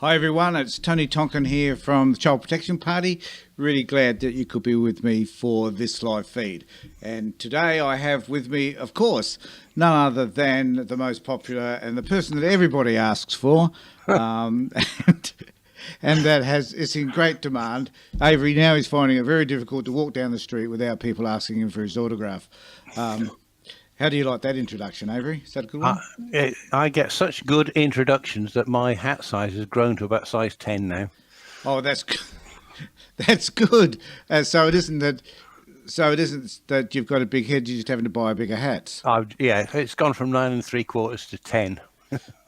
Hi everyone, it's Tony Tonkin here from the Child Protection Party. Really glad that you could be with me for this live feed. And today I have with me, of course, none other than the most popular and the person that everybody asks for, and that is in great demand. Avery now is finding it very difficult to walk down the street without people asking him for his autograph. How do you like that introduction, Avery? Is that a good one? I get such good introductions that my hat size has grown to about size 10 now. Oh, that's good. So it isn't that you've got a big head. You're just having to buy bigger hats. Yeah, it's gone from 9 3/4 to 10.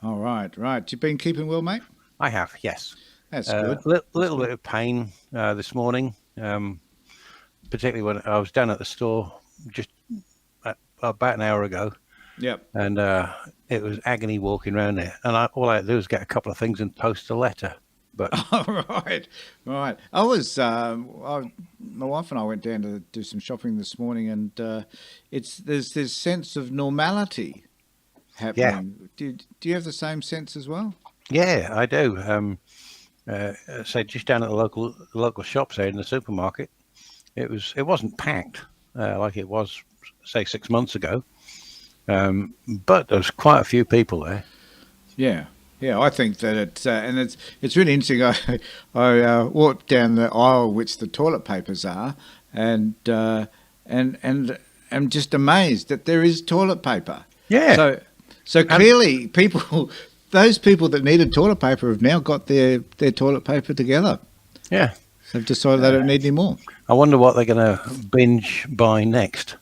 All right. You've been keeping well, mate? I have, yes. That's good. Little bit of pain this morning, particularly when I was down at the store just about an hour ago. Yep. And it was agony walking around there. And all I had to do was get a couple of things and post a letter. But right. I was my wife and I went down to do some shopping this morning, and there's this sense of normality happening. Yeah. Do you have the same sense as well? Yeah, I do. So just down at the local shops there in the supermarket, it wasn't packed like it was, say, 6 months ago, but there's quite a few people there. Yeah, I think that it's really interesting. I walked down the aisle which the toilet papers are, and I'm just amazed that there is toilet paper. Yeah. So clearly, those people that needed toilet paper have now got their toilet paper together. Yeah. They've decided they don't need any more. I wonder what they're going to binge buy next.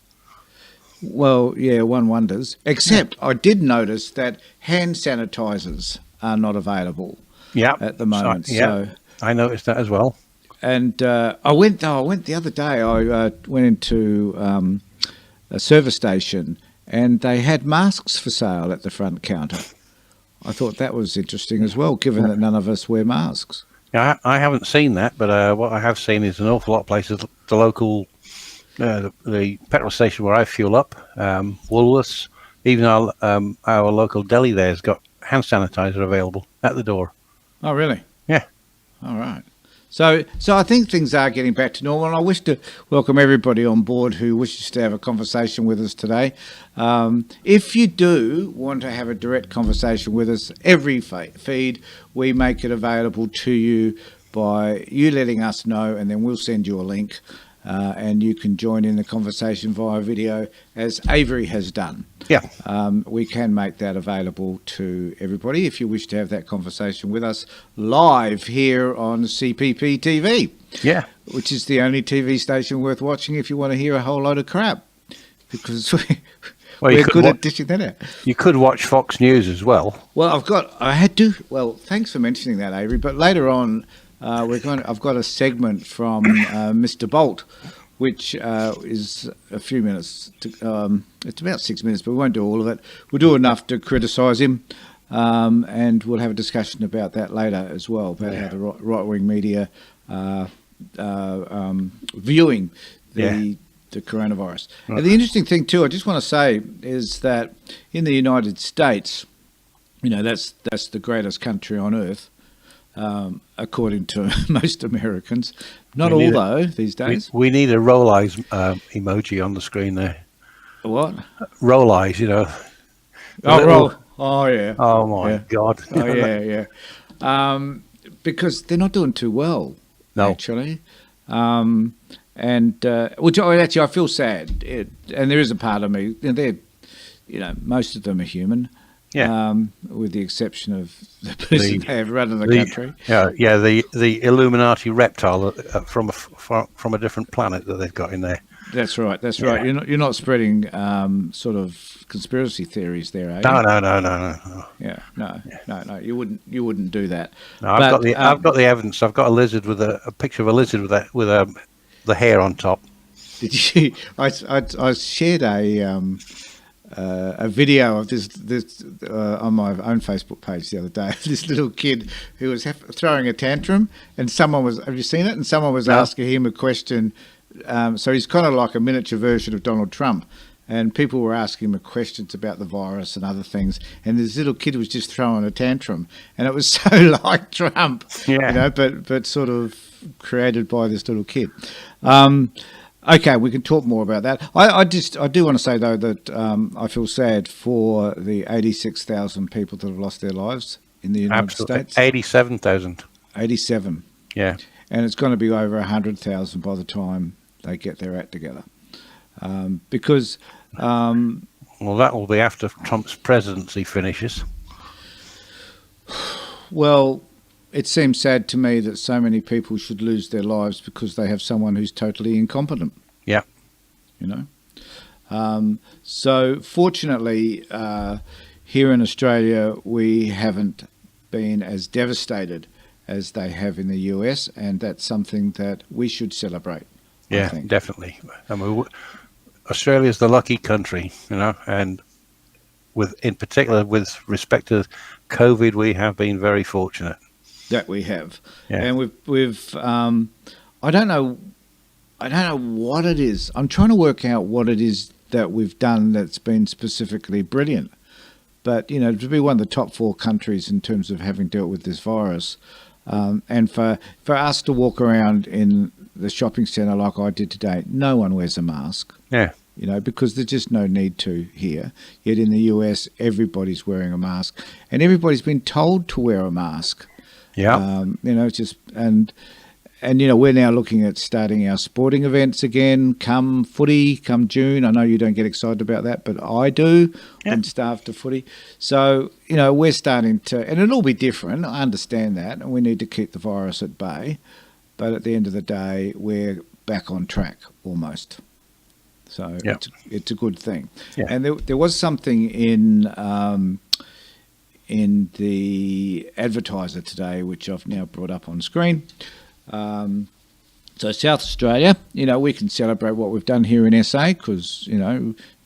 Well, yeah, one wonders. Except I did notice that hand sanitizers are not available at the moment. So I noticed that as well. And I went the other day. I went into a service station, and they had masks for sale at the front counter. I thought that was interesting as well, given that none of us wear masks. Yeah, I haven't seen that, but what I have seen is an awful lot of places. The local, the petrol station where I fuel up, Woolworths, even our local deli there has got hand sanitizer available at the door. Oh, really? Yeah. All right. So I think things are getting back to normal, and I wish to welcome everybody on board who wishes to have a conversation with us today. If you do want to have a direct conversation with us, every feed, we make it available to you by you letting us know, and then we'll send you a link, and you can join in the conversation via video, as Avery has done. Yeah. We can make that available to everybody if you wish to have that conversation with us live here on CPP TV. Yeah. Which is the only TV station worth watching if you want to hear a whole load of crap, because we're good at dishing that out. You could watch Fox News as well. Well, thanks for mentioning that, Avery. But later on, I've got a segment from Mr. Bolt, which is a few minutes. It's about 6 minutes, but we won't do all of it. We'll do enough to criticise him, and we'll have a discussion about that later as well, about how the right-wing media viewing the coronavirus. Right. And the interesting thing too, I just want to say, is that in the United States, that's the greatest country on earth. According to most Americans. Not all, though, these days. We need a roll eyes emoji on the screen there. What? Roll eyes, roll. Oh, yeah. Oh, my God. Oh, yeah. Because they're not doing too well, actually. Which actually I feel sad. And there is a part of me, most of them are human. Yeah. With the exception of the person they have running the country. Yeah. The Illuminati reptile from a different planet that they've got in there. That's right. Yeah. You're not spreading sort of conspiracy theories there, are you? No. Yeah. No. You wouldn't do that. No, I've got the evidence. I've got a lizard with a picture of a lizard with the hair on top. Did you? I shared a video of this on my own Facebook page the other day. This little kid who was throwing a tantrum, and have you seen it? And someone was asking him a question. So he's kind of like a miniature version of Donald Trump, and people were asking him questions about the virus and other things, and this little kid was just throwing a tantrum, and it was so like Trump, Yeah. but sort of created by this little kid. Okay, we can talk more about that. I do want to say though that I feel sad for the 86,000 people that have lost their lives in the United States. 87,000. 87, Yeah. and it's going to be over 100,000 by the time they get their act together, because. Well, that will be after Trump's presidency finishes. Well, it seems sad to me that so many people should lose their lives because they have someone who's totally incompetent. Yeah. So fortunately, here in Australia, we haven't been as devastated as they have in the US, and that's something that we should celebrate. I Yeah, think. definitely. I mean, Australia's the lucky country, and in particular with respect to COVID, we have been very fortunate. That we have, Yeah. and we've I don't know what it is. I'm trying to work out what it is that we've done that's been specifically brilliant. But to be one of the top 4 countries in terms of having dealt with this virus, and for us to walk around in the shopping centre like I did today, no one wears a mask. Yeah. Because there's just no need to here. Yet in the US, everybody's wearing a mask, and everybody's been told to wear a mask. Yeah. It's just and we're now looking at starting our sporting events again. Come footy, come June. I know you don't get excited about that, but I do. Yeah. When staff to footy, so we're starting to, and it'll be different. I understand that, and we need to keep the virus at bay. But at the end of the day, we're back on track almost. So Yeah. it's a good thing. Yeah. And there was something in the advertiser today, which I've now brought up on screen. So South Australia, we can celebrate what we've done here in SA because,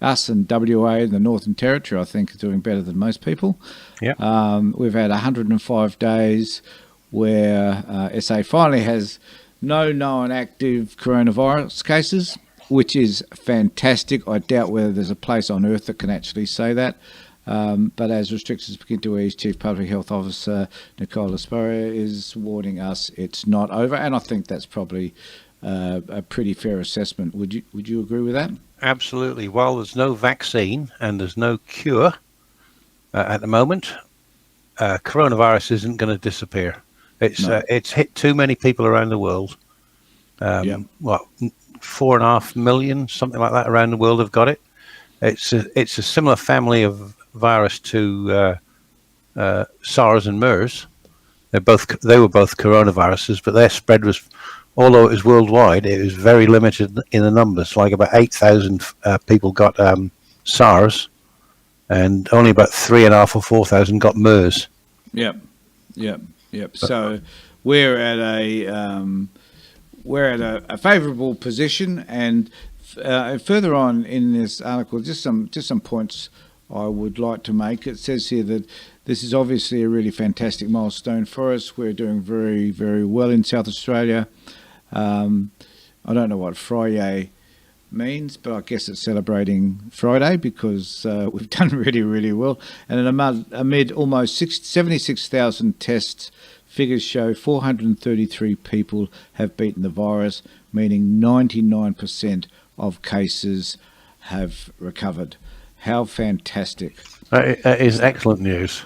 us and WA and the Northern Territory, I think, are doing better than most people. Yeah. We've had 105 days where SA finally has no known active coronavirus cases, which is fantastic. I doubt whether there's a place on earth that can actually say that. But as restrictions begin to ease, Chief Public Health Officer Nicola Spurrier is warning us it's not over, and I think that's probably a pretty fair assessment. Would you agree with that? Absolutely. While there's no vaccine and there's no cure at the moment, coronavirus isn't going to disappear. It's hit too many people around the world. Yeah. 4.5 million, something like that, around the world have got it. It's a similar family of virus to SARS and MERS. They were both coronaviruses, but their spread was, although it was worldwide, it was very limited in the numbers. Like about 8,000 people got SARS, and only about 3,500 or 4,000 got MERS. Yep. So we're at a favourable position, and further on in this article, just some points I would like to make. It says here that this is obviously a really fantastic milestone for us. We're doing very, very well in South Australia. I don't know what Friday means, but I guess it's celebrating Friday because we've done really, really well. And amid almost 76,000 tests, figures show 433 people have beaten the virus, meaning 99% of cases have recovered. How fantastic. That is excellent news.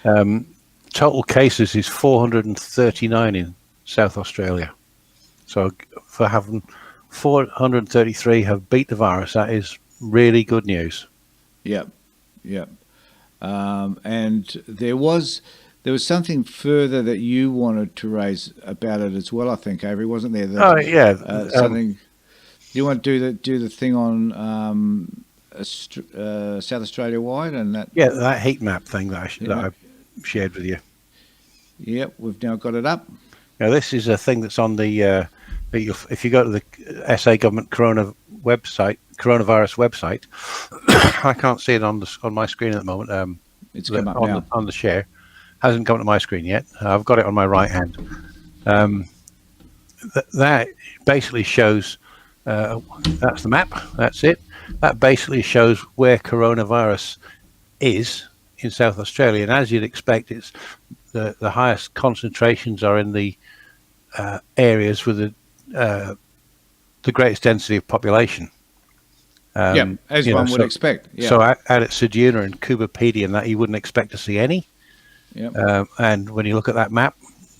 Total cases is 439 in South Australia. So for having 433 have beat the virus, that is really good news. Yep. And there was something further that you wanted to raise about it as well, I think, Avery, wasn't there? Something. You want to do the thing on South Australia wide and that? Yeah, that heat map thing that I shared with you. Yep, we've now got it up. Now this is a thing that's on the if you go to the SA government coronavirus website, I can't see it on my screen at the moment. It's come up now on the share. Hasn't come to my screen yet. I've got it on my right hand. That basically shows that's the map. That's it. that basically shows where coronavirus is in South Australia. And as you'd expect, it's the highest concentrations are in the areas with the greatest density of population. As one would expect. Yeah. So out at Ceduna and Coober Pedy and that, you wouldn't expect to see any. Yeah. And when you look at that map,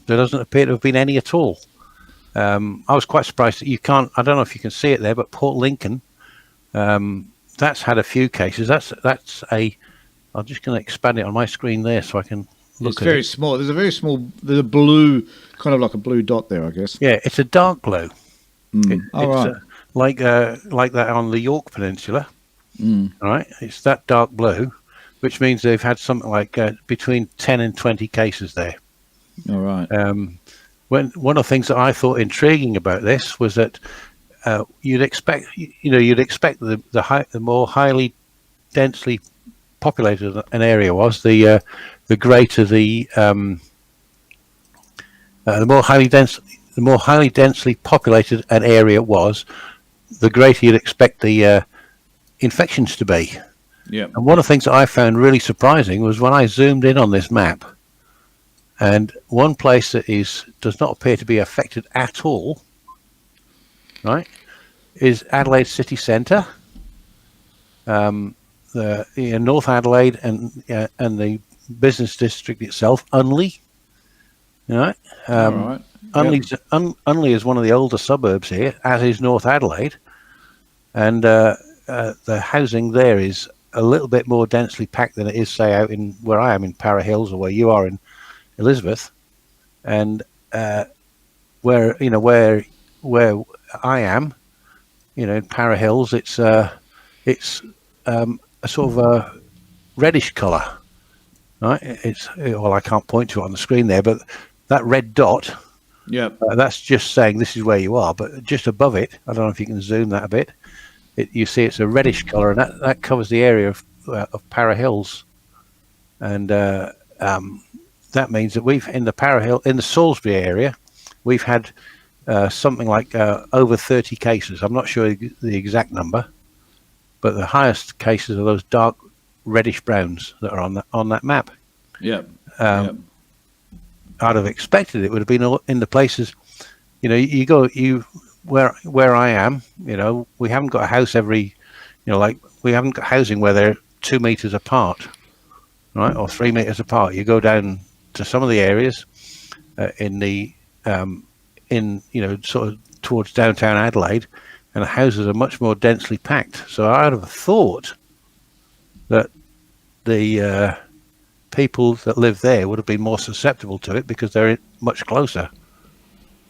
there doesn't appear to have been any at all. I was quite surprised that you can't. I don't know if you can see it there, but Port Lincoln, that's had a few cases. That's a. I'm just going to expand it on my screen there so I can look. It's very small. There's a very small. There's a blue, kind of like a blue dot there, I guess. Yeah, it's a dark blue. Right. Like that on the York Peninsula. Right, it's that dark blue, which means they've had something like between 10 and 20 cases there. All right. One of the things that I thought intriguing about this was that you'd expect the more highly densely populated an area was, the greater the more highly densely populated an area was, the greater you'd expect the infections to be. Yeah. And one of the things that I found really surprising was when I zoomed in on this map, and one place that does not appear to be affected at all, right, is Adelaide city centre, North Adelaide, and the business district itself, Unley. Right. All right. Unley is one of the older suburbs here, as is North Adelaide, and the housing there is a little bit more densely packed than it is, say, out in where I am in Para Hills, or where you are in Elizabeth, and where I am, in Para Hills, it's a sort of a reddish colour, right? I can't point to it on the screen there, but that red dot, that's just saying this is where you are. But just above it, I don't know if you can zoom that a bit. You see it's a reddish colour, and that covers the area of Para Hills, and that means that we've in the Salisbury area, we've had something like over 30 cases. I'm not sure the exact number, but the highest cases are those dark reddish browns that are on that map. I'd have expected it would have been in the places, where I am, we haven't got a house every, we haven't got housing where they're 2 meters apart, right, or 3 meters apart. You go down to some of the areas sort of towards downtown Adelaide, and the houses are much more densely packed. So I'd have thought that the people that live there would have been more susceptible to it because they're much closer.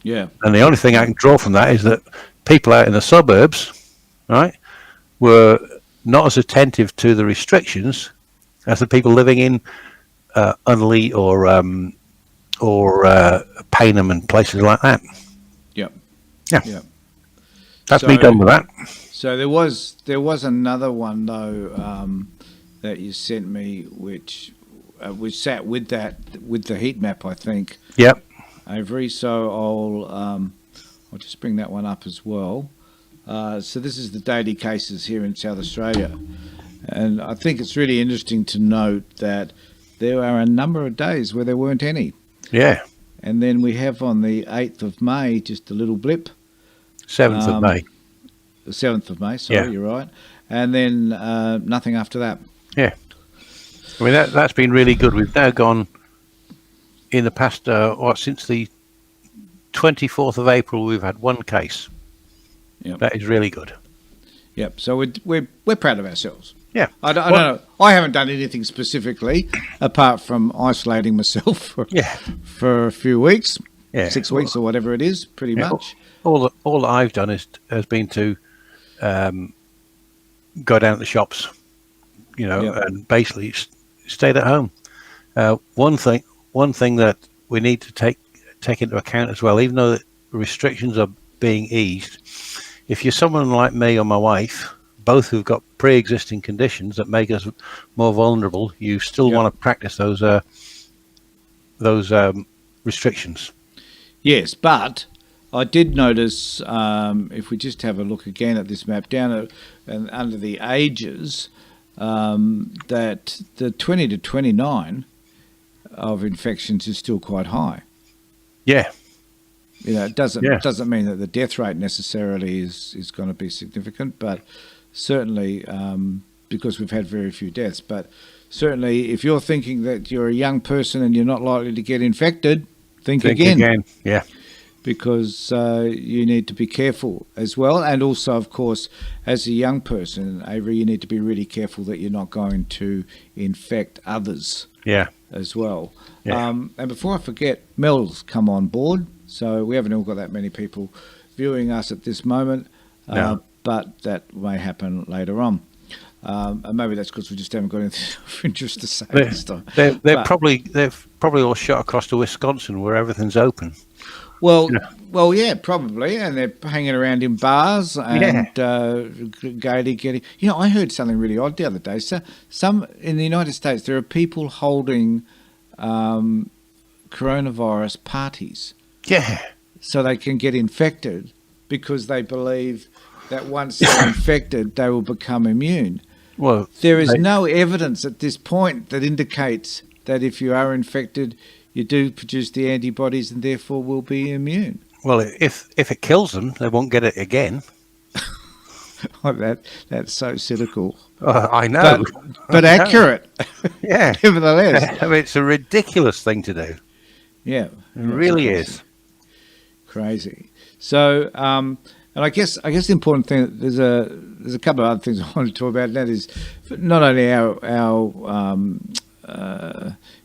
Yeah. And the only thing I can draw from that is that people out in the suburbs, right, were not as attentive to the restrictions as the people living in Unley or Payneham and places like that. Yep. Yeah. That's me done with that. So there was another one though that you sent me, which sat with the heat map, I think. Yep. Avery. So I'll just bring that one up as well. So this is the daily cases here in South Australia, and I think it's really interesting to note that there are a number of days where there weren't any. Yeah. And then we have on the 8th of May just a little blip. 7th of May. The 7th of May, sorry, You're right. And then nothing after that. Yeah. I mean, that's been really good. We've now gone in the past, since the 24th of April, we've had one case. Yep. That is really good. Yep. So we're proud of ourselves. Yeah. I don't know. I haven't done anything specifically apart from isolating myself for a few weeks, 6 weeks or whatever it is, pretty much. All that I've done has been to go down to the shops, and basically stayed at home. One thing that we need to take into account as well, even though the restrictions are being eased, if you're someone like me or my wife, both who've got pre-existing conditions that make us more vulnerable, you still want to practice those restrictions. Yes, but I did notice, if we just have a look again at this map, down and under the ages, that the 20 to 29 of infections is still quite high. Yeah. It doesn't mean that the death rate necessarily is going to be significant, but certainly because we've had very few deaths. But certainly, if you're thinking that you're a young person and you're not likely to get infected, think again. Yeah. Because you need to be careful as well. And also, of course, as a young person, Avery, you need to be really careful that you're not going to infect others as well. Yeah. And before I forget, Mel's come on board. So we haven't all got that many people viewing us at this moment, but that may happen later on. And maybe that's because we just haven't got anything of interest to say this time. They've probably all shot across to Wisconsin where everything's open. Well, yeah, probably, and they're hanging around in bars and gaily getting. I heard something really odd the other day. So, some in the United States, there are people holding coronavirus parties. Yeah. So they can get infected because they believe that once they're infected, they will become immune. Well, there is no evidence at this point that indicates that if you are infected, you do produce the antibodies and therefore will be immune. Well, if it kills them, they won't get it again. That's so cynical. I know. But accurate. Yeah. Nevertheless. I mean, it's a ridiculous thing to do. Yeah. It really is. Crazy. So, and I guess the important thing, there's a couple of other things I want to talk about, and that is not only our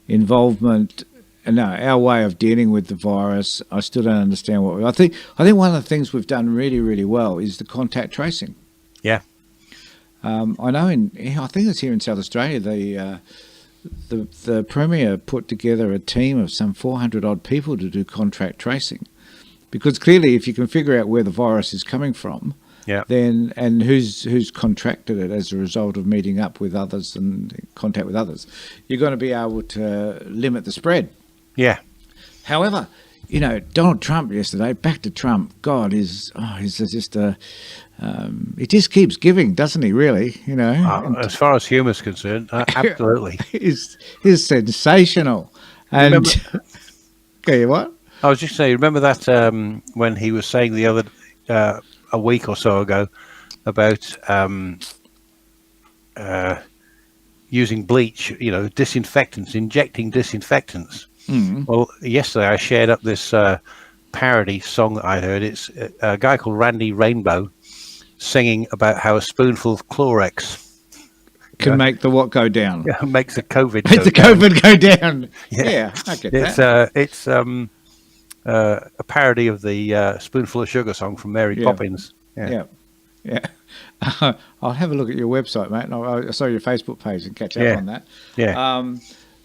involvement and our way of dealing with the virus. I still don't understand I think one of the things we've done really, really well is the contact tracing. Yeah. I know I think it's here in South Australia, the Premier put together a team of some 400 odd people to do contact tracing. Because clearly, if you can figure out where the virus is coming from, then and who's contracted it as a result of meeting up with others and contact with others, you're going to be able to limit the spread. Yeah. However, Donald Trump yesterday, back to Trump. God, he's just he just keeps giving, doesn't he? Really, as far as humour's concerned, absolutely. He's sensational. And okay, what? I was just saying, remember that when he was saying the other a week or so ago about using bleach, disinfectants, injecting disinfectants. Mm. Well, yesterday I shared up this parody song that I heard. It's a guy called Randy Rainbow singing about how a spoonful of Clorox can make the what go down. Yeah, makes the COVID go down. COVID go down. Yeah, I get that. It's a parody of the Spoonful of Sugar song from Mary Poppins. Yeah. I'll have a look at your website, mate. I saw your Facebook page and catch up on that. Yeah.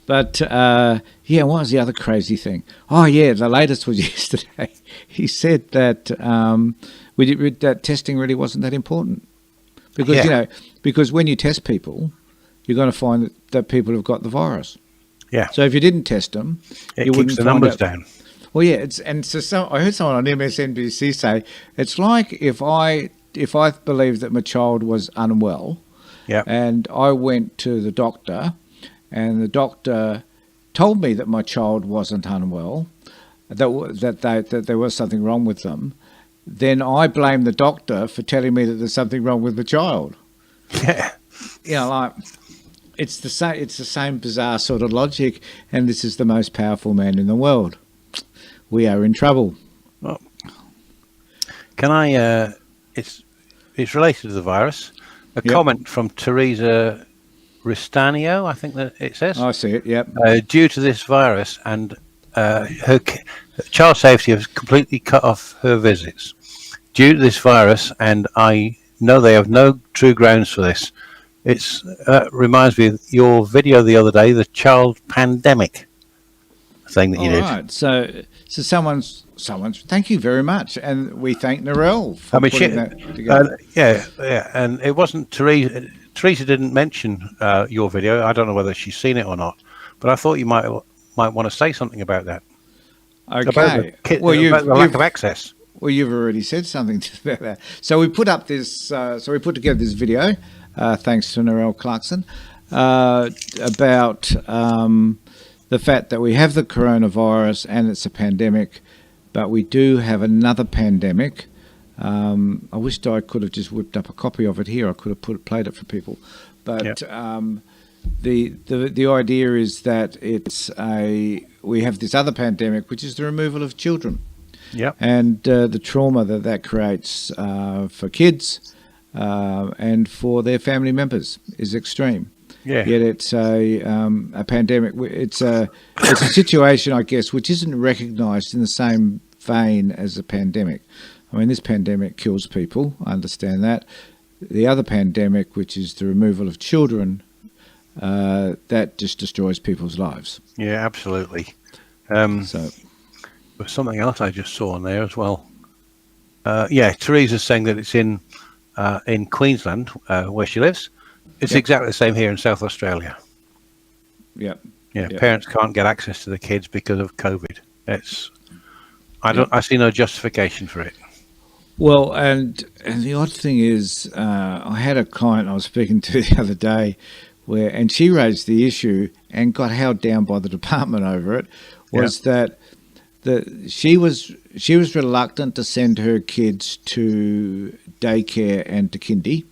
But what was the other crazy thing? Oh, yeah, the latest was yesterday. He said that that testing really wasn't that important. Because, because when you test people, you're going to find that people have got the virus. Yeah. So if you didn't test them, you wouldn't the numbers down. Well, yeah, I heard someone on MSNBC say it's like if I believed that my child was unwell, and I went to the doctor, and the doctor told me that my child wasn't unwell, that there was something wrong with them, then I blame the doctor for telling me that there's something wrong with the child. Yeah. It's the same bizarre sort of logic, and this is the most powerful man in the world. We are in trouble. Well, can I? It's related to the virus. A comment from Teresa Ristanio, I think that it says. I see it. Yep. Due to this virus and her child safety has completely cut off her visits. Due to this virus, and I know they have no true grounds for this. It's reminds me of your video the other day, the child pandemic thing that you did. Right. So someone's. Thank you very much, and we thank Narelle for putting that together. And it wasn't Teresa. Teresa didn't mention your video. I don't know whether she's seen it or not, but I thought you might want to say something about that. Okay. About the lack of access. Well, you've already said something about that. So we put up this. So we put together this video, thanks to Narelle Clarkson, about the fact that we have the coronavirus and it's a pandemic, but we do have another pandemic. I wished I could have just whipped up a copy of it here. I could have played it for people, but the idea is that we have this other pandemic, which is the removal of children. Yep. And the trauma that creates for kids and for their family members is extreme. Yeah. Yet it's a pandemic. It's a situation, I guess, which isn't recognised in the same vein as a pandemic. I mean, this pandemic kills people. I understand that. The other pandemic, which is the removal of children, that just destroys people's lives. Yeah, absolutely. So. There's something else I just saw on there as well. Teresa's saying that it's in Queensland, where she lives. It's exactly the same here in South Australia. Yeah. Parents can't get access to the kids because of COVID. I see no justification for it. Well, and the odd thing is, I had a client I was speaking to the other day, and she raised the issue and got held down by the department over it. That she was reluctant to send her kids to daycare and to kindy,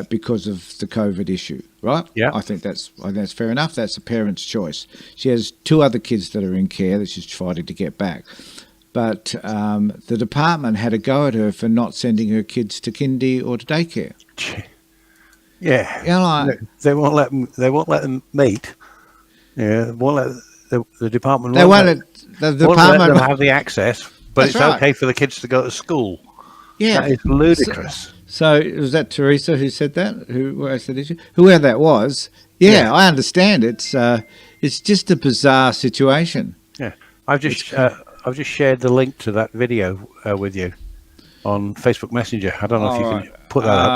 because of the COVID issue, right? Yeah, I think that's fair enough. That's a parent's choice. She has 2 other kids that are in care that she's fighting to get back, but the department had a go at her for not sending her kids to kindy or to daycare. Yeah, they won't let them meet. Yeah, won't let the department. They won't let the department let them have the access, but it's right. okay for the kids to go to school. Yeah, that is ludicrous. So was that Teresa who said that? Who raised that issue? Whoever that was. Yeah, I understand. It's just a bizarre situation. Yeah, I've just shared the link to that video with you on Facebook Messenger. I don't know if you can put that up.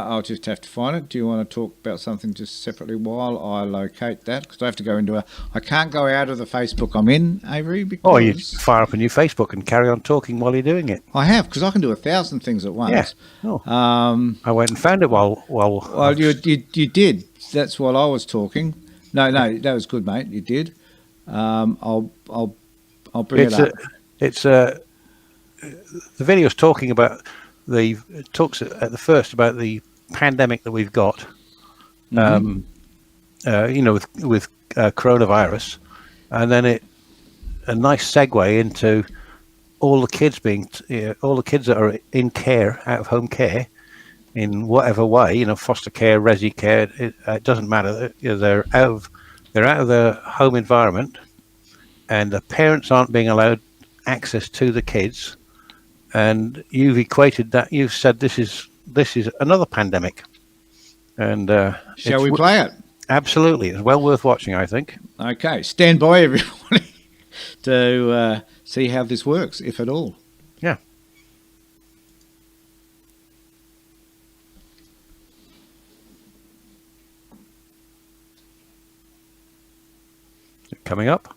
I'll just have to find it. Do you want to talk about something just separately while I locate that? Because I have to go into I can't go out of the Facebook I'm in, Avery. Because you fire up a new Facebook and carry on talking while you're doing it. I have, because I can do 1,000 things at once. Yeah. I went and found it while. Well, you did. That's while I was talking. No, that was good, mate. You did. I'll bring it up. The video's talking about talks at the first about the pandemic that we've got, with coronavirus, and then a nice segue into all the kids that are in care, out of home care, in whatever way, foster care, resi care, it doesn't matter. They're out of their home environment, and the parents aren't being allowed access to the kids. And you've equated that. You've said this is another pandemic. And shall we play it? Absolutely, it's well worth watching, I think. Okay, stand by, everybody, to see how this works, if at all. Yeah. Coming up.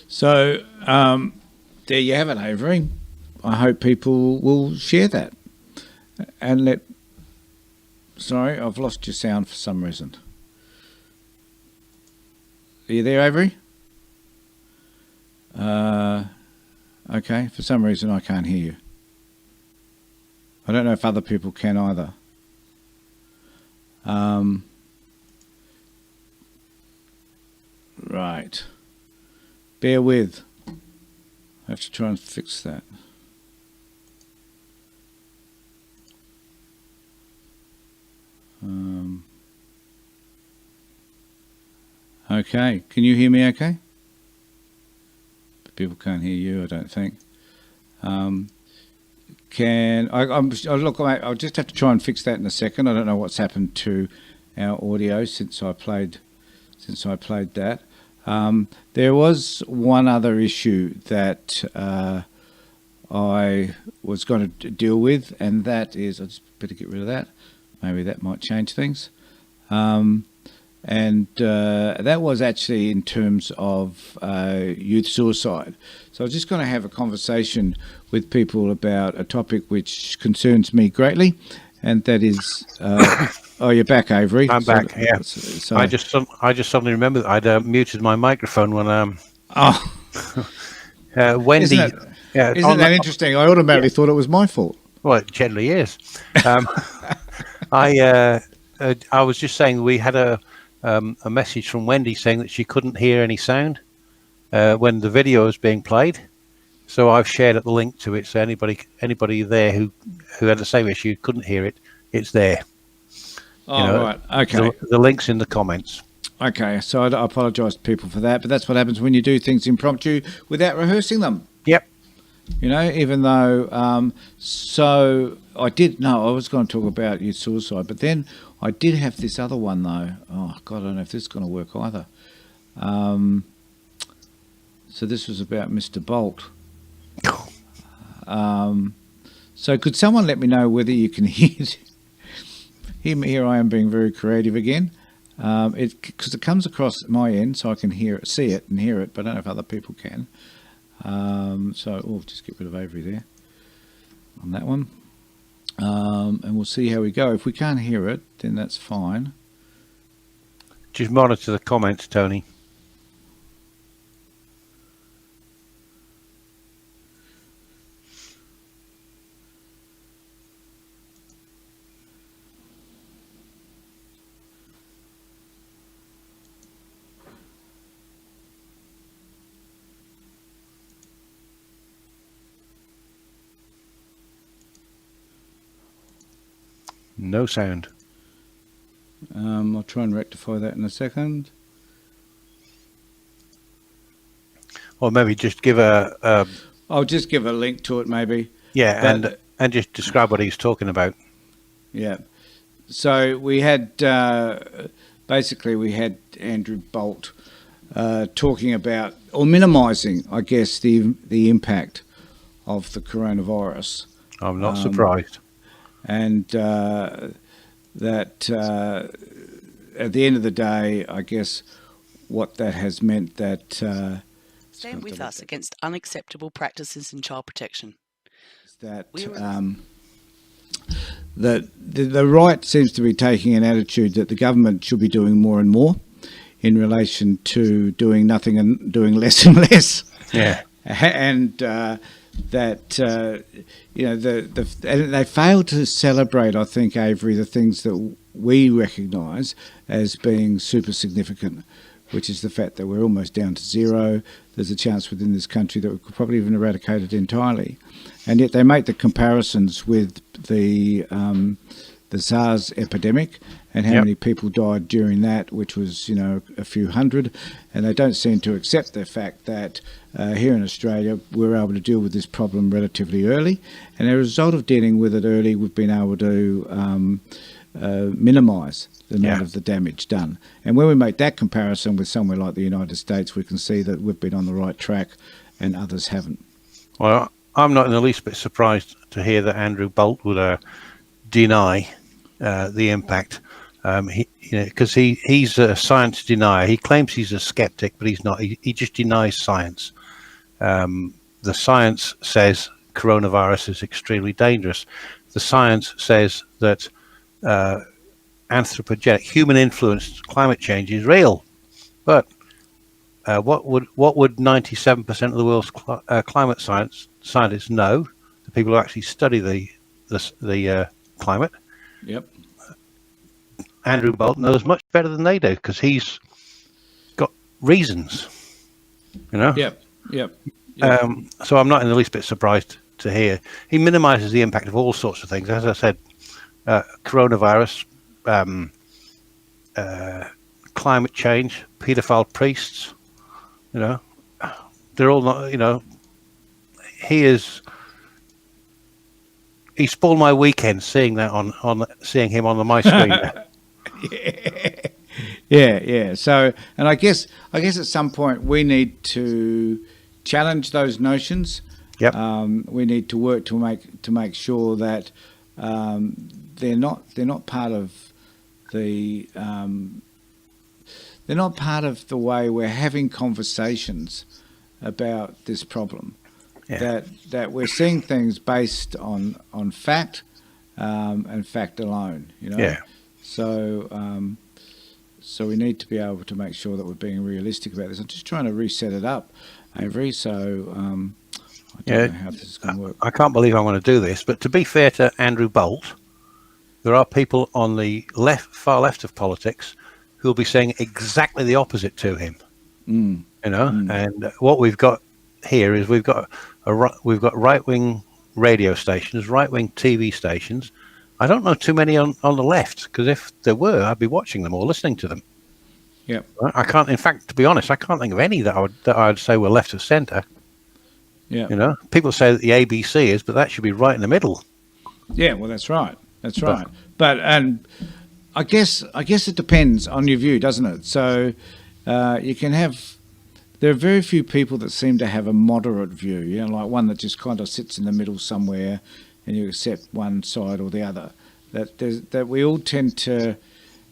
So there you have it, Avery. I hope people will share that and let. Sorry, I've lost your sound for some reason. Are you there, Avery? Okay, for some reason I can't hear you. I don't know if other people can either. Right. Bear with. I have to try and fix that. Okay, can you hear me okay? People can't hear you, I don't think. Look, I'll just have to try and fix that in a second. I don't know what's happened to our audio since I played that. There was one other issue that I was going to deal with, and that is, I just better get rid of that. Maybe that might change things. And that was actually in terms of youth suicide. So I was just going to have a conversation with people about a topic which concerns me greatly, and that is. Oh, you're back, Avery. I'm back. Yeah. So, I just suddenly remembered I'd muted my microphone when Wendy. Isn't that interesting? I automatically thought it was my fault. Well, it generally is. I was just saying we had a message from Wendy saying that she couldn't hear any sound when the video was being played. So I've shared the link to it. So anybody there who had the same issue couldn't hear it, it's there. Oh, right. Okay. The link's in the comments. Okay. So I apologise to people for that, but that's what happens when you do things impromptu without rehearsing them. Yep. Even though, so I was going to talk about youth suicide, but then I did have this other one though. Oh God, I don't know if this is going to work either. So this was about Mr. Bolt. So could someone let me know whether you can hear it? Here I am being very creative again. Because it comes across at my end, so I can see it and hear it, but I don't know if other people can. Just get rid of Avery there on that one. And we'll see how we go. If we can't hear it, then that's fine. Just monitor the comments, Tony. No sound. I'll try and rectify that in a second. Or maybe just give a I'll just give a link to it, maybe. Yeah, and just describe what he's talking about. Yeah. So we had we had Andrew Bolt talking about, or minimising, I guess, the impact of the coronavirus. I'm not surprised. And that at the end of the day, I guess what that has meant that... Stand with us against unacceptable practices in child protection. That the right seems to be taking an attitude that the government should be doing more and more in relation to doing nothing and doing less and less. Yeah. And they fail to celebrate, I think, Avery, the things that we recognise as being super significant, which is the fact that we're almost down to zero. There's a chance within this country that we could probably even eradicate it entirely. And yet they make the comparisons with the SARS epidemic and how many people died during that, which was, a few hundred. And they don't seem to accept the fact that here in Australia, we were able to deal with this problem relatively early. And as a result of dealing with it early, we've been able to minimise the amount of the damage done. And when we make that comparison with somewhere like the United States, we can see that we've been on the right track and others haven't. Well, I'm not in the least bit surprised to hear that Andrew Bolt would deny the impact. Because he's a science denier. He claims he's a skeptic, but he's not. He just denies science. The science says coronavirus is extremely dangerous. The science says that anthropogenic, human-influenced climate change is real. But what would 97% of the world's climate scientists know? The people who actually study the climate. Yep. Andrew Bolt knows much better than they do because he's got reasons. You know. Yep. So I'm not in the least bit surprised to hear he minimises the impact of all sorts of things. As I said, coronavirus, climate change, paedophile priests. You know, they're all not. You know, he spoiled my weekend seeing that seeing him on my screen. Yeah. So, and I guess at some point we need to challenge those notions. Yep. We need to work to make sure that they're not part of the they're not part of the way we're having conversations about this problem. Yeah. That we're seeing things based on fact and fact alone. You know. Yeah. So we need to be able to make sure that we're being realistic about this. I'm just trying to reset it up, Avery. So I don't know how this is going to work. I can't believe I want to do this, but to be fair to Andrew Bolt, there are people on the far left of politics who will be saying exactly the opposite to him. You know, and what we've got here is we've got right-wing radio stations, right-wing TV stations. I don't know too many on the left, because if there were, I'd be watching them or listening to them. Yeah. I can't. In fact, to be honest, I can't think of any that I would say were left of centre. Yeah. You know, people say that the ABC is, but that should be right in the middle. Yeah. Well, that's right. But and I guess it depends on your view, doesn't it? So you can have. There are very few people that seem to have a moderate view. You know, like one that just kind of sits in the middle somewhere, and you accept one side or the other. That we all tend to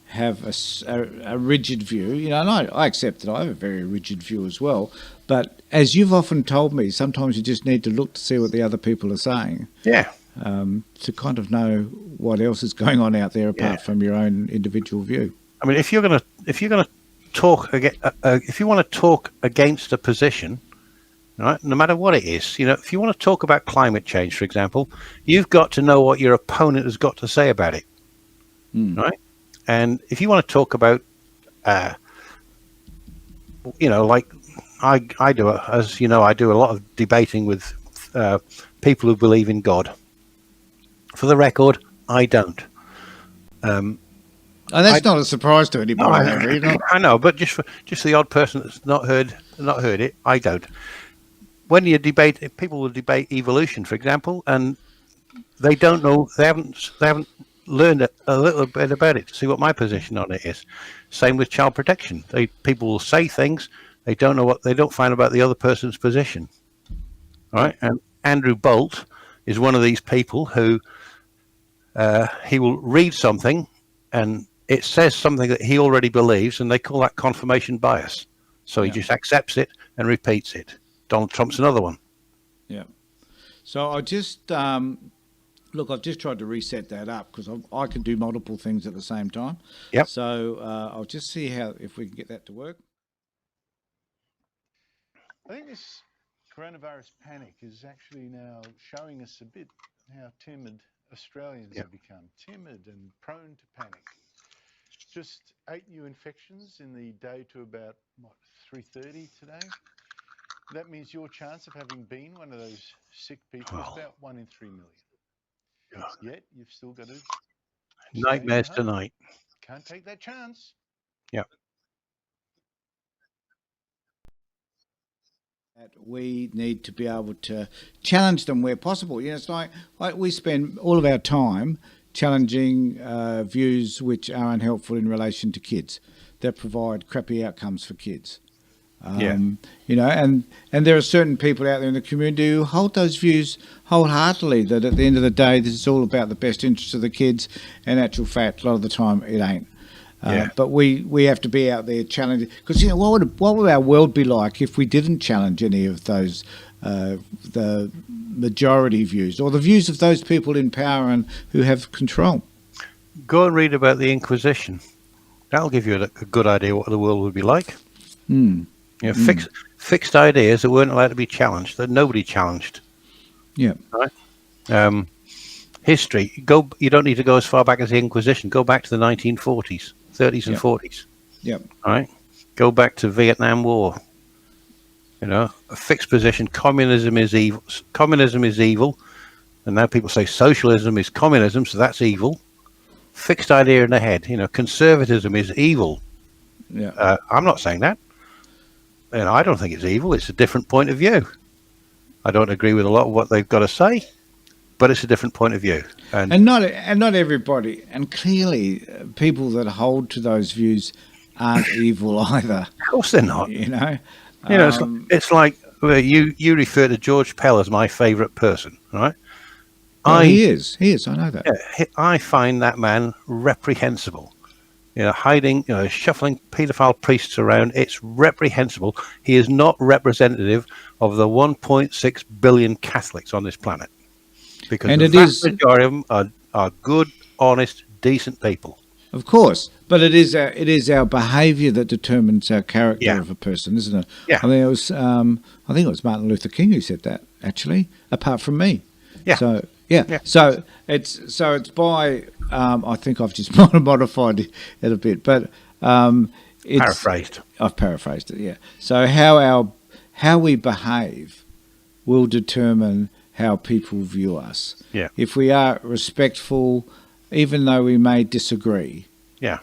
have a rigid view, you know, and I accept that I have a very rigid view as well. But as you've often told me, sometimes you just need to look to see what the other people are saying. Yeah. To kind of know what else is going on out there apart from your own individual view. I mean, if you're gonna talk if you want to talk against a position, right, no matter what it is, you know, if you want to talk about climate change, for example, you've got to know what your opponent has got to say about it, right? And if you want to talk about, you know, like I do, as you know, I do a lot of debating with people who believe in God. For the record, I don't. And that's not a surprise to anybody. I know, but just the odd person that's not heard it, I don't. When you debate, people will debate evolution, for example, and they don't know, they haven't learned a little bit about it to see what my position on it is. Same with child protection. People will say things, they don't know what they don't find about the other person's position. All right, and Andrew Bolt is one of these people who he will read something and it says something that he already believes, and they call that confirmation bias. So he just accepts it and repeats it. Donald Trump's another one. Yeah. So I just look, I've just tried to reset that up because I can do multiple things at the same time. Yep. So I'll just see if we can get that to work. I think this coronavirus panic is actually now showing us a bit how timid Australians have become. Timid and prone to panic. Just 8 new infections in the day to about, 3:30 today. That means your chance of having been one of those sick people is about 1 in 3 million. Yet you've still got to Nightmares tonight. Can't take that chance. Yeah. That we need to be able to challenge them where possible. You know, it's like we spend all of our time challenging views which are unhelpful in relation to kids, that provide crappy outcomes for kids. You know, and there are certain people out there in the community who hold those views wholeheartedly, that at the end of the day, this is all about the best interests of the kids, and in actual fact, a lot of the time it ain't. Yeah. But we have to be out there challenging, because what would our world be like if we didn't challenge any of those the majority views or the views of those people in power and who have control? Go and read about the Inquisition. That'll give you a good idea what the world would be like. Fixed ideas that weren't allowed to be challenged, that nobody challenged. Yeah. Right. History. You don't need to go as far back as the Inquisition. Go back to the 1940s, 30s, and 40s. Yep. Right. Go back to Vietnam War. A fixed position. Communism is evil. Communism is evil, and now people say socialism is communism, so that's evil. Fixed idea in the head. Conservatism is evil. Yeah. I'm not saying that. I don't think it's evil. It's a different point of view. I don't agree with a lot of what they've got to say, but it's a different point of view. And not everybody. And clearly, people that hold to those views aren't evil either. Of course, they're not. It's like you refer to George Pell as my favourite person, right? He is. I know that. Yeah, I find that man reprehensible. Hiding, shuffling paedophile priests around. It's reprehensible. He is not representative of the 1.6 billion Catholics on this planet, because the vast majority of them are good, honest, decent people. Of course, but it is our behaviour that determines our character of a person, isn't it? Yeah. I think it was Martin Luther King who said that, actually, apart from me. Yeah. So So it's by I think I've just modified it a bit, but it's Paraphrased. I've paraphrased it. Yeah. So how we behave will determine how people view us. Yeah. If we are respectful, even though we may disagree. Yeah.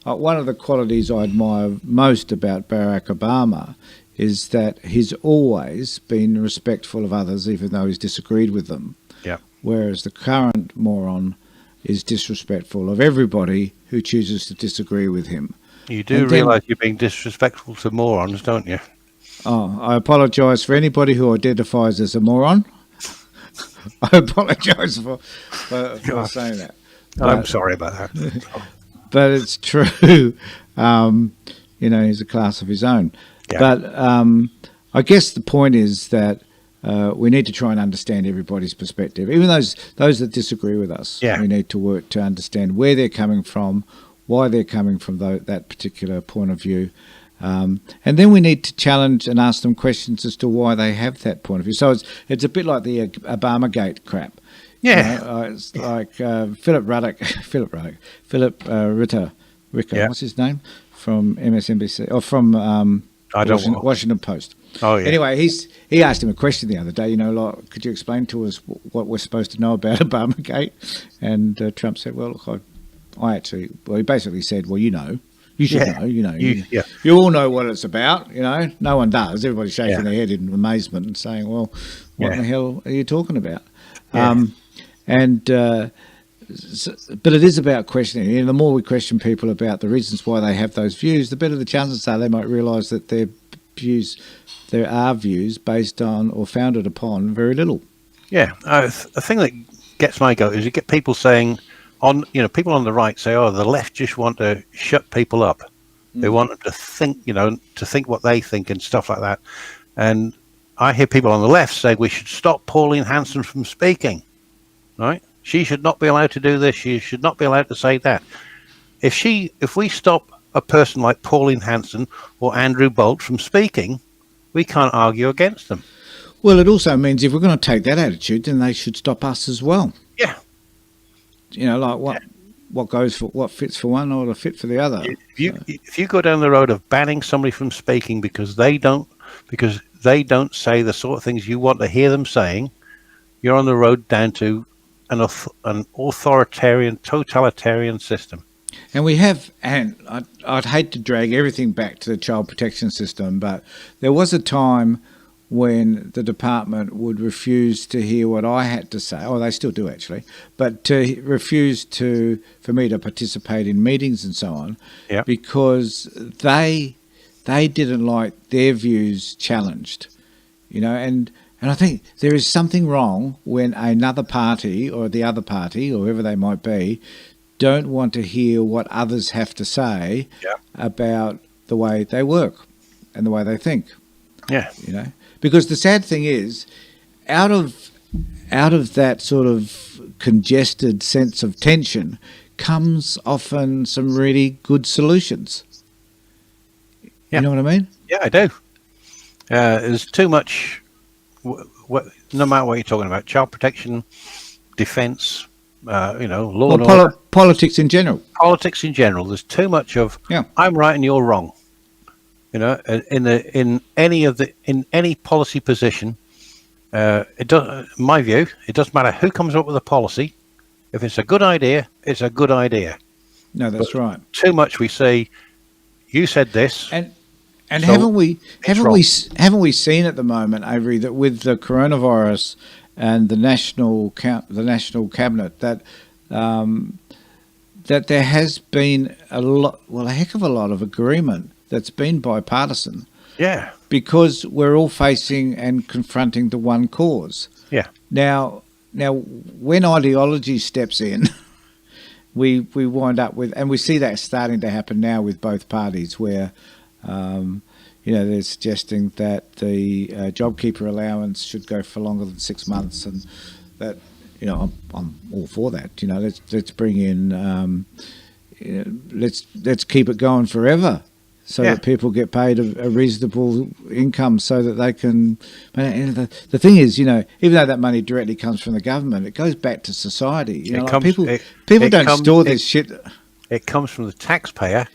Like one of the qualities I admire most about Barack Obama is that he's always been respectful of others, even though he's disagreed with them. Yeah. Whereas the current moron is disrespectful of everybody who chooses to disagree with him. You do realise you're being disrespectful to morons, don't you? Oh, I apologise for anybody who identifies as a moron. I apologise for saying that. I'm sorry about that. But it's true. He's a class of his own. Yeah. But I guess the point is that we need to try and understand everybody's perspective, even those that disagree with us. Yeah. We need to work to understand where they're coming from, why they're coming from that particular point of view. And then we need to challenge and ask them questions as to why they have that point of view. So it's a bit like the Obamagate crap. Yeah. It's like Philip Ritter, Yeah. what's his name? From MSNBC, or from Washington Post. Oh, yeah. Anyway, he asked him a question the other day, could you explain to us what we're supposed to know about Obamagate? And Trump said, well, look, he basically said, well, you should know, you all know what it's about, no one does. Everybody's shaking their head in amazement and saying, well, what the hell are you talking about? Yeah. But it is about questioning. The more we question people about the reasons why they have those views, the better the chances are they might realise that there are views based on or founded upon very little. Yeah. The thing that gets my goat is you get people saying, people on the right say, oh, the left just want to shut people up. They want them to think, to think what they think and stuff like that. And I hear people on the left say we should stop Pauline Hanson from speaking, right? She should not be allowed to do this. She should not be allowed to say that. If we stop a person like Pauline Hanson or Andrew Bolt from speaking, we can't argue against them. Well, it also means if we're going to take that attitude, then they should stop us as well. Yeah. What fits for one ought to fit for the other. If you go down the road of banning somebody from speaking because they don't say the sort of things you want to hear them saying, you're on the road down to an authoritarian, totalitarian system. And we have, and I'd hate to drag everything back to the child protection system, but there was a time when the department would refuse to hear what I had to say, or they still do actually, but to refuse for me to participate in meetings and so on, because they didn't like their views challenged, and I think there is something wrong when another party or the other party, or whoever they might be, don't want to hear what others have to say about the way they work and the way they think. Yeah. You know, because the sad thing is, out of that sort of congested sense of tension comes often some really good solutions. Yeah. You know what I mean? Yeah, I do. There's too much, no matter what you're talking about, child protection, defence, law and order, Politics in general. politics in general. There's too much of I'm right and you're wrong. You know, in any policy position, it does. In my view, it doesn't matter who comes up with a policy. If it's a good idea, it's a good idea. No, that's right. Too much we say, you said this, and so haven't we seen at the moment, Avery, that with the coronavirus and the national cabinet that that there has been a heck of a lot of agreement that's been bipartisan. Yeah. Because we're all facing and confronting the one cause. Yeah. Now, when ideology steps in, we wind up with, and we see that starting to happen now with both parties, where they're suggesting that the JobKeeper allowance should go for longer than 6 months, and that I'm all for that. Let's bring in let's keep it going forever, so that people get paid a reasonable income, so that they can. The thing is, even though that money directly comes from the government, it goes back to society. People don't store this shit. It comes from the taxpayer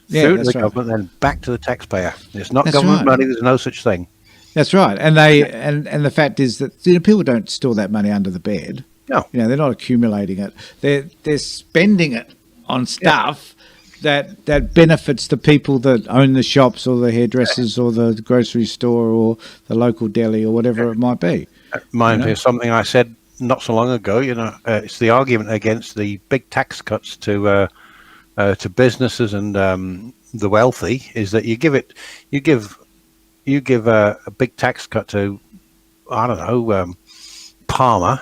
through the government, then back to the taxpayer. It's not government money. There's no such thing. That's right, and and the fact is that people don't store that money under the bed. No, they're not accumulating it. They're spending it on stuff that benefits the people that own the shops or the hairdressers or the grocery store or the local deli or whatever it might be. Reminds me of something I said not so long ago. It's the argument against the big tax cuts to businesses and the wealthy is that you give a big tax cut to, I don't know, Palmer,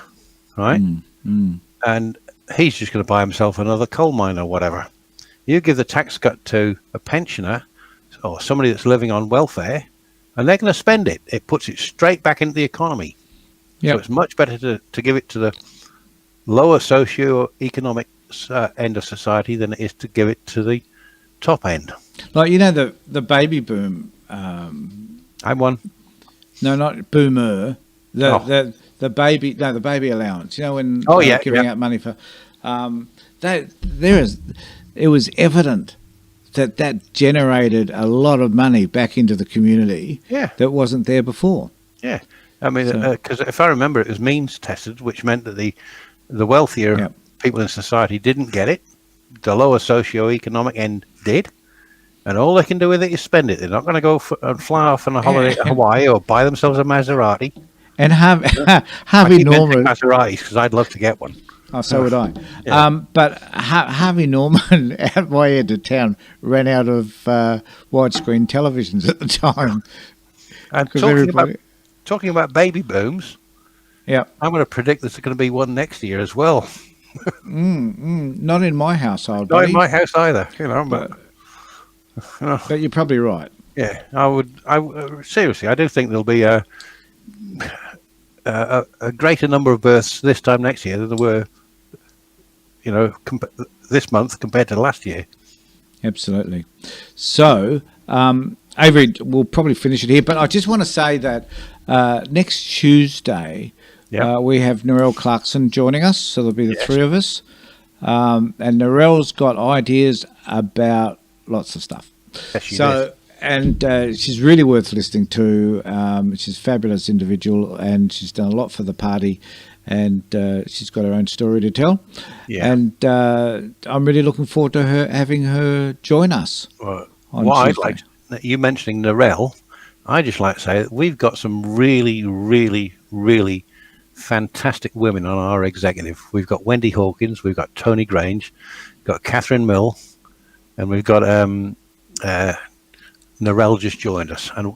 right? And he's just going to buy himself another coal mine or whatever. You give the tax cut to a pensioner or somebody that's living on welfare, and they're going to spend it. It puts it straight back into the economy. Yep. So it's much better to give it to the lower socio-economic end of society than it is to give it to the top end. Like, the baby boom. I'm one. No, not boomer. The baby allowance. When giving out money for, it was evident that generated a lot of money back into the community. Yeah. That wasn't there before. Yeah, I mean, because if I remember, it was means tested, which meant that the wealthier people in society didn't get it. The lower socio-economic end did. And all they can do with it is spend it. They're not going to go and fly off on a holiday to Hawaii or buy themselves a Maserati. And Harvey Norman, Maseratis, because I'd love to get one. Oh, so would I. Yeah. But Harvey Norman, out my end of town, ran out of widescreen televisions at the time. And talking about baby booms, I'm going to predict there's going to be one next year as well. Not in my household. Not in my house either. But you're probably right. Yeah, I would seriously. I do think there'll be a greater number of births this time next year than there were, this month compared to last year. Absolutely. So, Avery, we'll probably finish it here, but I just want to say that next Tuesday we have Narelle Clarkson joining us, so there'll be the three of us. And Narelle's got ideas about lots of stuff. Yes, she does. And she's really worth listening to. She's a fabulous individual, and she's done a lot for the party, and she's got her own story to tell. Yeah. And I'm really looking forward to having her join us. I'd like, you mentioning Narelle, I'd just like to say that we've got some really, really, really fantastic women on our executive. We've got Wendy Hawkins, we've got Tony Grange, we've got Catherine Mill, and we've got Narelle just joined us, and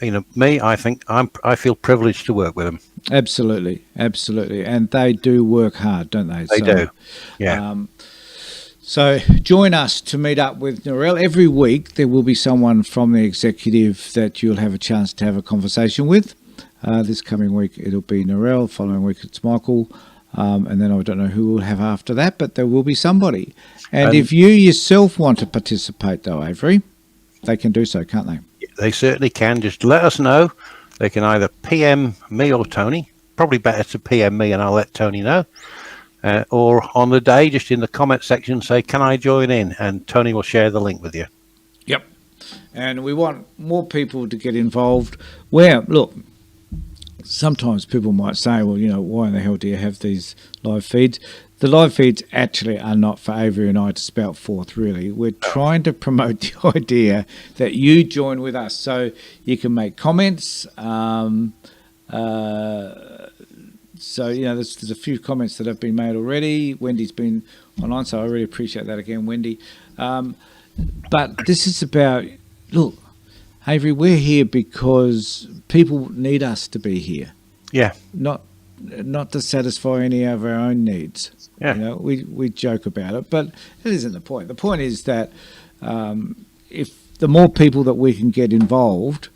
I think I feel privileged to work with them. Absolutely, absolutely, and they do work hard, don't they? They do. Yeah. So join us to meet up with Narelle. Every week there will be someone from the executive that you'll have a chance to have a conversation with. This coming week it'll be Narelle, following week it's Michael, and then I don't know who we'll have after that, but there will be somebody. And if you yourself want to participate though, Avery, they can do so, can't they? They certainly can. Just let us know. They can either PM me or Tony. Probably better to PM me and I'll let Tony know. Or on the day, just in the comment section, say, can I join in? And Tony will share the link with you. Yep. And we want more people to get involved. Where, look, sometimes people might say, well, why in the hell do you have these live feeds? The live feeds actually are not for Avery and I to spout forth, really. We're trying to promote the idea that you join with us so you can make comments. So, there's a few comments that have been made already. Wendy's been online, so I really appreciate that again, Wendy. But this is about, look, Avery, we're here because people need us to be here. Yeah. Not to satisfy any of our own needs. Yeah. We joke about it, but it isn't the point. The point is that if the more people that we can get involved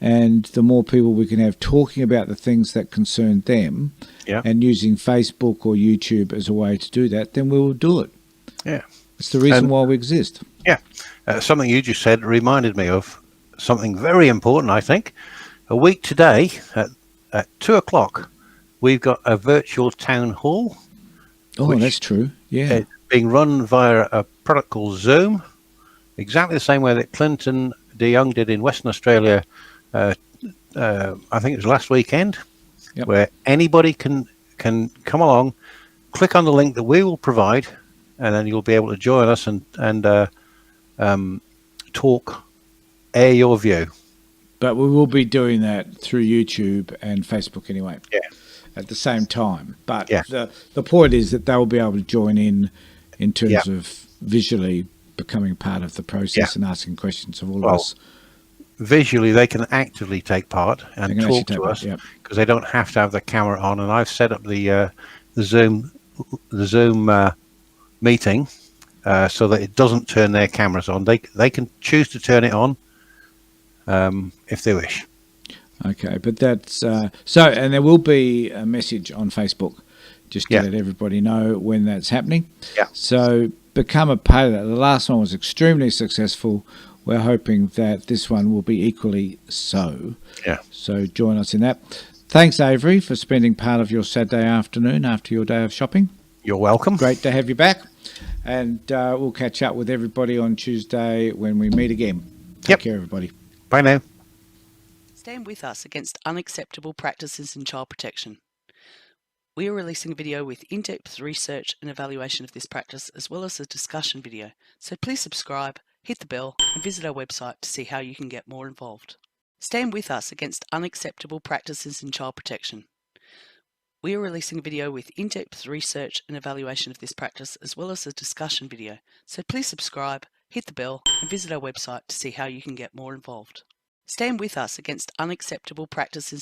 and the more people we can have talking about the things that concern them and using Facebook or YouTube as a way to do that, then we will do it. Yeah. It's the reason why we exist. Yeah. Something you just said reminded me of something very important, I think. A week today at 2:00, we've got a virtual town hall. Oh, that's true. Yeah. It's being run via a product called Zoom, exactly the same way that Clinton de Young did in Western Australia. I think it was last weekend, where anybody can come along, click on the link that we will provide, and then you'll be able to join us and talk, air your view. But we will be doing that through YouTube and Facebook anyway. Yeah. At the same time. But the point is that they will be able to join in terms of visually becoming part of the process and asking questions of all of us. Visually, they can actively take part and talk to us because they don't have to have the camera on. And I've set up the Zoom meeting so that it doesn't turn their cameras on. They can choose to turn it on if they wish. Okay, but that's so. And there will be a message on Facebook just to let everybody know when that's happening. Yeah. So become a part of that. The last one was extremely successful. We're hoping that this one will be equally so. Yeah. So join us in that. Thanks, Avery, for spending part of your Saturday afternoon after your day of shopping. You're welcome. Great to have you back. And we'll catch up with everybody on Tuesday when we meet again. Take care, everybody. Bye now. Stand with us against unacceptable practices in child protection. We are releasing a video with in-depth research and evaluation of this practice, as well as a discussion video. So please subscribe, hit the bell, and visit our website to see how you can get more involved. Stand with us against unacceptable practices in child protection. We are releasing a video with in-depth research and evaluation of this practice, as well as a discussion video. So please subscribe, hit the bell, and visit our website to see how you can get more involved. Stand with us against unacceptable practices